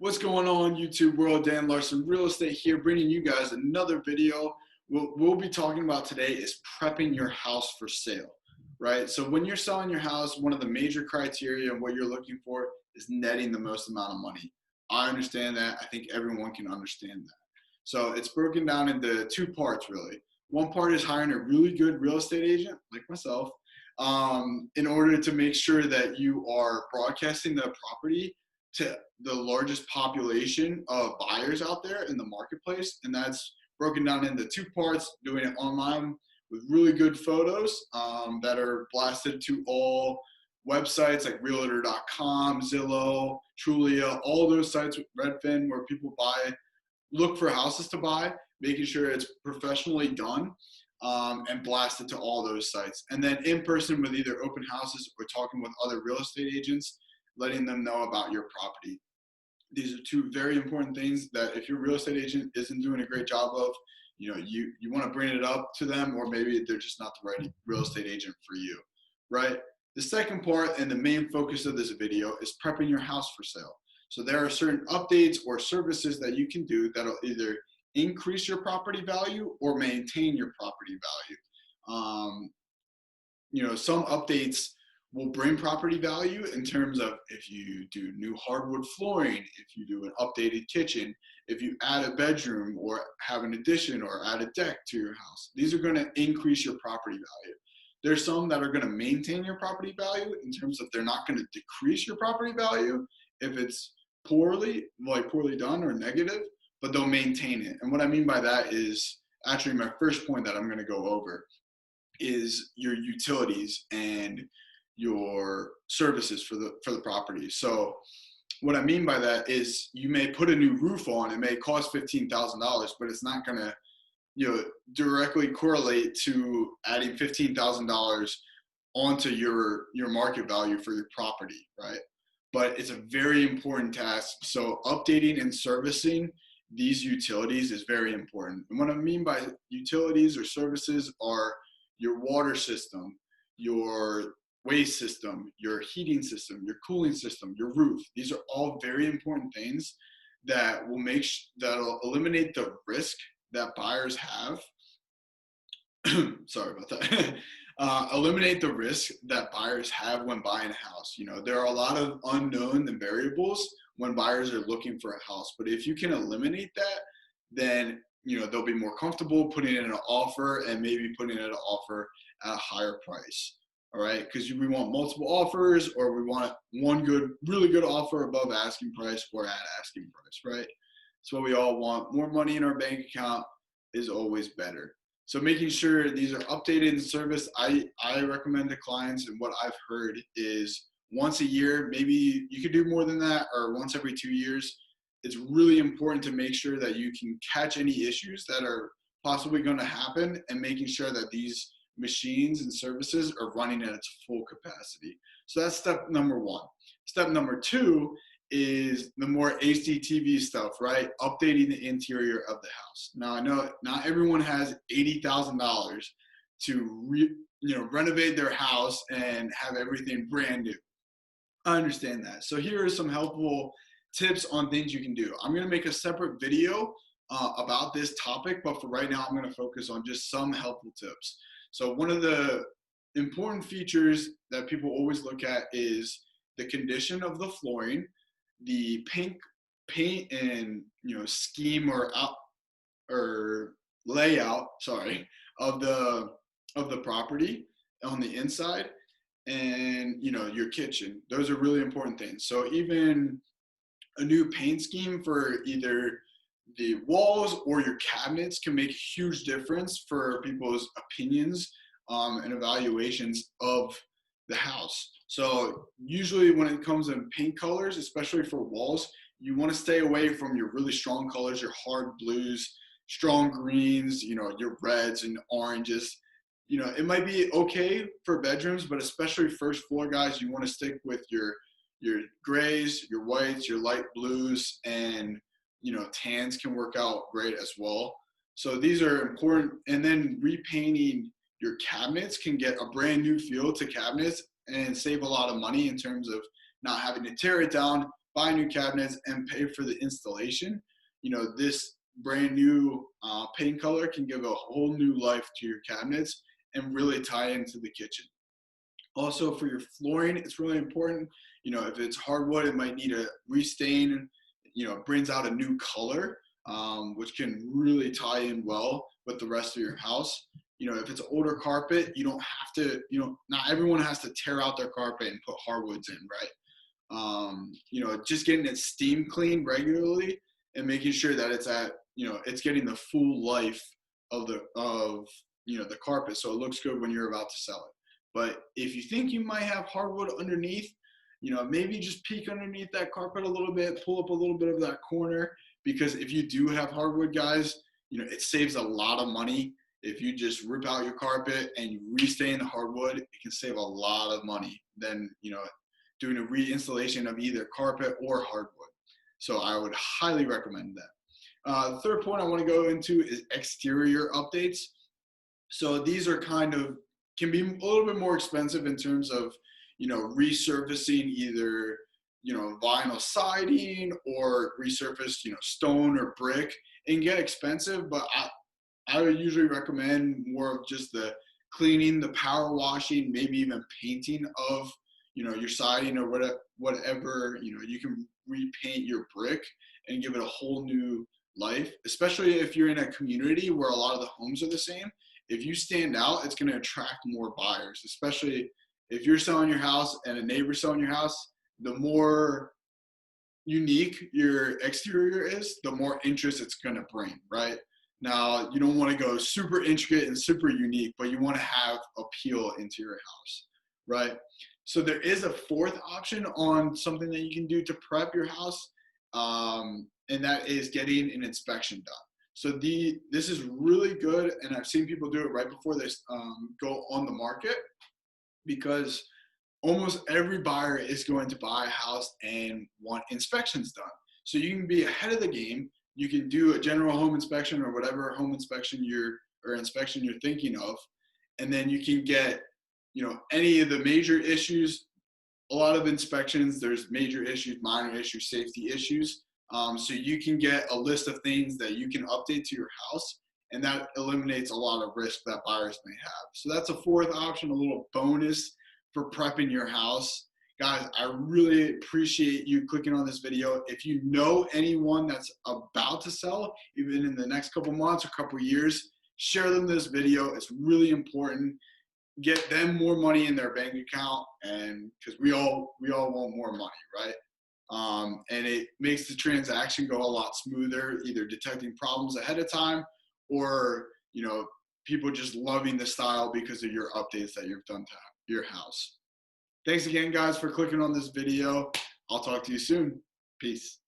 What's going on, YouTube world? Dan Larson, Real Estate here, bringing you guys another video. What we'll be talking about today is prepping your house for sale, right? So when you're selling your house, one of the major criteria of what you're looking for is netting the most amount of money. I understand that. I think everyone can understand that. So it's broken down into two parts, really. One part is hiring a really good real estate agent, like myself, in order to make sure that you are broadcasting the property to the largest population of buyers out there in the marketplace. And that's broken down into two parts: doing it online with really good photos that are blasted to all websites like Realtor.com, Zillow, Trulia, all those sites, Redfin, where people look for houses to buy, making sure it's professionally done, and blasted to all those sites. And then in person with either open houses or talking with other real estate agents, letting them know about your property. These are two very important things that if your real estate agent isn't doing a great job of, you want to bring it up to them, or maybe they're just not the right real estate agent for you, right? The second part and the main focus of this video is prepping your house for sale. So there are certain updates or services that you can do that'll either increase your property value or maintain your property value. Some updates will bring property value in terms of if you do new hardwood flooring, if you do an updated kitchen, if you add a bedroom or have an addition or add a deck to your house. These are going to increase your property value. There's some that are going to maintain your property value in terms of they're not going to decrease your property value if it's poorly done or negative, but they'll maintain it. And what I mean by that is actually my first point that I'm going to go over is your utilities and your services for the property. So what I mean by that is you may put a new roof on, it may cost $15,000, but it's not going to directly correlate to adding $15,000 onto your market value for your property, right? But it's a very important task. So updating and servicing these utilities is very important. And what I mean by utilities or services are your water system, your waste system, your heating system, your cooling system, your roof. These are all very important things that will that'll eliminate the risk that buyers have. Sorry about that. Eliminate the risk that buyers have when buying a house. There are a lot of unknown and variables when buyers are looking for a house, but if you can eliminate that, then they'll be more comfortable putting in an offer and maybe putting in an offer at a higher price. All right, because we want multiple offers, or we want one really good offer above asking price or at asking price, right? That's what we all want. More money in our bank account is always better. So making sure these are updated and serviced, I recommend to clients, and what I've heard is once a year, maybe you could do more than that, or once every 2 years. It's really important to make sure that you can catch any issues that are possibly going to happen, and making sure that these machines and services are running at its full capacity. So that's step number one. Step number two is the more HDTV stuff, right? Updating the interior of the house. Now, I know not everyone has $80,000 to renovate their house and have everything brand new. I understand that. So here are some helpful tips on things you can do. I'm going to make a separate video about this topic, but for right now, I'm going to focus on just some helpful tips. So one of the important features that people always look at is the condition of the flooring, the paint and scheme or layout, of the property on the inside, and your kitchen. Those are really important things. So even a new paint scheme for either the walls or your cabinets can make a huge difference for people's opinions and evaluations of the house. So usually when it comes to paint colors, especially for walls, you want to stay away from your really strong colors, your hard blues, strong greens, your reds and oranges. It might be okay for bedrooms, but especially first floor guys, you want to stick with your grays, your whites, your light blues, and tans can work out great as well. So these are important. And then repainting your cabinets can get a brand new feel to cabinets and save a lot of money in terms of not having to tear it down, buy new cabinets and pay for the installation, this brand new paint color can give a whole new life to your cabinets and really tie into the kitchen. Also, for your flooring, it's really important. If it's hardwood, it might need a restain. It brings out a new color, which can really tie in well with the rest of your house. If it's older carpet, you don't have to, not everyone has to tear out their carpet and put hardwoods in, right? Just getting it steam cleaned regularly and making sure that it's getting the full life of the carpet, so it looks good when you're about to sell it. But if you think you might have hardwood underneath, maybe just peek underneath that carpet a little bit, pull up a little bit of that corner, because if you do have hardwood, guys, it saves a lot of money. If you just rip out your carpet and you restain the hardwood, it can save a lot of money than, doing a reinstallation of either carpet or hardwood. So I would highly recommend that. The third point I want to go into is exterior updates. So these are can be a little bit more expensive in terms of, resurfacing either, vinyl siding or resurface, stone or brick. It can get expensive, but I would usually recommend more of just the cleaning, the power washing, maybe even painting of, your siding or whatever, you can repaint your brick and give it a whole new life, especially if you're in a community where a lot of the homes are the same. If you stand out, it's going to attract more buyers, especially if you're selling your house and a neighbor's selling your house. The more unique your exterior is, the more interest it's going to bring, right? Now, you don't want to go super intricate and super unique, but you want to have appeal into your house, right? So there is a fourth option on something that you can do to prep your house, and that is getting an inspection done. So this is really good, and I've seen people do it right before they go on the market, because almost every buyer is going to buy a house and want inspections done. So you can be ahead of the game. You can do a general home inspection or whatever home inspection you're thinking of, and then you can get, any of the major issues. A lot of inspections, there's major issues, minor issues, safety issues. So you can get a list of things that you can update to your house, and that eliminates a lot of risk that buyers may have. So that's a fourth option, a little bonus for prepping your house. Guys, I really appreciate you clicking on this video. If you know anyone that's about to sell, even in the next couple months or couple years, share them this video. It's really important. Get them more money in their bank account, and because we all want more money, right? And it makes the transaction go a lot smoother, either detecting problems ahead of time or, people just loving the style because of your updates that you've done to your house. Thanks again, guys, for clicking on this video. I'll talk to you soon. Peace.